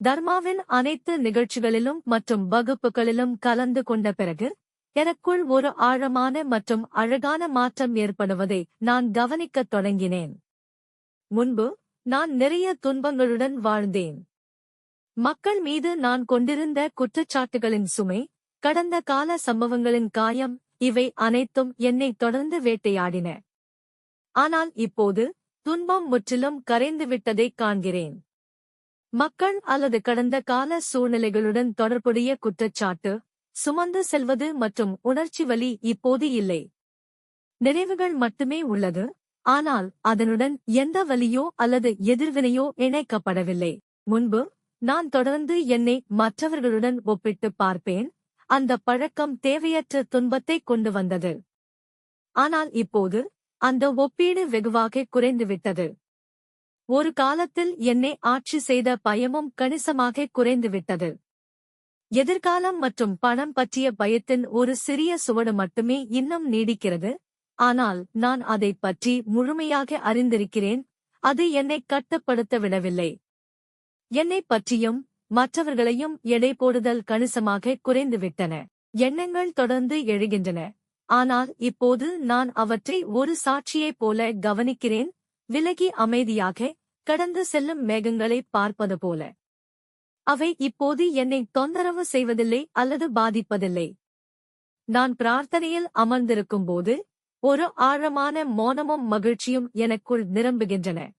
தர்மாவின் அனைத்து நிகழ்ச்சிகளிலும் மற்றும் வகுப்புகளிலும் கலந்து கொண்ட பிறகு எனக்குள் ஒரு ஆழமான மற்றும் அழகான மாற்றம் ஏற்படுவதை நான் கவனிக்கத் தொடங்கினேன். முன்பு நான் நிறைய துன்பங்களுடன் வாழ்ந்தேன். மக்கள் மீது நான் கொண்டிருந்த குற்றச்சாட்டுகளின் சுமை, கடந்த கால சம்பவங்களின் காயம், இவை அனைத்தும் என்னை தொடர்ந்து வேட்டையாடின. ஆனால் இப்போது துன்பம் முற்றிலும் கரைந்துவிட்டதைக் காண்கிறேன். மக்கள் அல்லது கடந்த கால சூழ்நிலைகளுடன் தொடர்புடைய குற்றச்சாட்டு சுமந்து செல்வது மற்றும் உணர்ச்சி வலி இப்போது இல்லை. நினைவுகள் மட்டுமே உள்ளது, ஆனால் அதனுடன் எந்த வலியோ அல்லது எதிர்வினையோ இணைக்கப்படவில்லை. முன்பு நான் தொடர்ந்து என்னை மற்றவர்களுடன் ஒப்பிட்டுப் பார்ப்பேன். அந்த பழக்கம் தேவையற்ற துன்பத்தைக் கொண்டு வந்தது. ஆனால் இப்போது அந்த ஒப்பீடு வெகுவாக குறைந்துவிட்டது. ஒரு காலத்தில் என்னை ஆட்சி செய்த பயமும் கணிசமாக குறைந்துவிட்டது. எதிர்காலம் மற்றும் பணம் பற்றிய பயத்தின் ஒரு சிறிய சுவடு மட்டுமே இன்னும் நீடிக்கிறது, ஆனால் நான் அதைப் பற்றி முழுமையாக அறிந்திருக்கிறேன். அது என்னை கட்டுப்படுத்த விடவில்லை. என்னைப் பற்றியும் மற்றவர்களையும் எடை போடுதல் கணிசமாக குறைந்துவிட்டன. எண்ணங்கள் தொடர்ந்து எழுகின்றன, ஆனால் இப்போது நான் அவற்றை ஒரு சாட்சியைப் போல கவனிக்கிறேன், விலகி அமைதியாக கடந்து செல்லும் மேகங்களைப் பார்ப்பது போல. அவை இப்போது என்னை தொந்தரவு செய்வதில்லை அல்லது பாதிப்பதில்லை. நான் பிரார்த்தனையில் அமர்ந்திருக்கும்போது ஒரு ஆழமான மௌனமும் மகிழ்ச்சியும் எனக்குள் நிரம்புகின்றன.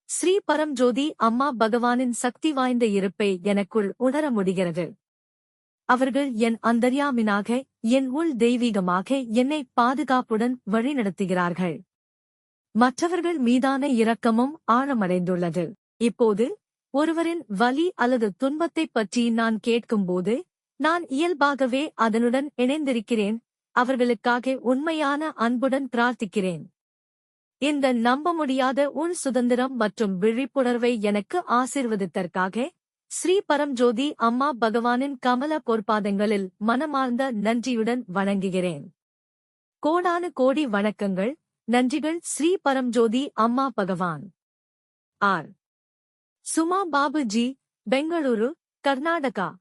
ஸ்ரீ பரம்ஜோதி அம்மா பகவானின் சக்தி வாய்ந்த இருப்பை எனக்குள் உணர முடிகிறது. அவர்கள் என் அந்தர்யாமினாக, என் உள் தெய்வீகமாக என்னை பாதுகாப்புடன் வழிநடத்துகிறார்கள். மற்றவர்கள் மீதான இரக்கமும் ஆழமடைந்துள்ளது. இப்போது ஒருவரின் வலி அல்லது துன்பத்தைப் பற்றி நான் கேட்கும்போது நான் இயல்பாகவே அதனுடன் இணைந்திருக்கிறேன், அவர்களுக்காக உண்மையான அன்புடன் பிரார்த்திக்கிறேன். இந்த நம்ப முடியாத உள் சுதந்திரம் மற்றும் விழிப்புணர்வை எனக்கு ஆசீர்வதித்தற்காக ஸ்ரீ பரம்ஜோதி அம்மா பகவானின் கமல பொற்பாதங்களில் மனமார்ந்த நன்றியுடன் வணங்குகிறேன். கோடானு கோடி வணக்கங்கள். நன்றிகள் ஸ்ரீ பரம்ஜோதி அம்மா பகவான். ஆர். சுமா பாபுஜி, பெங்களூரு, கர்நாடகா.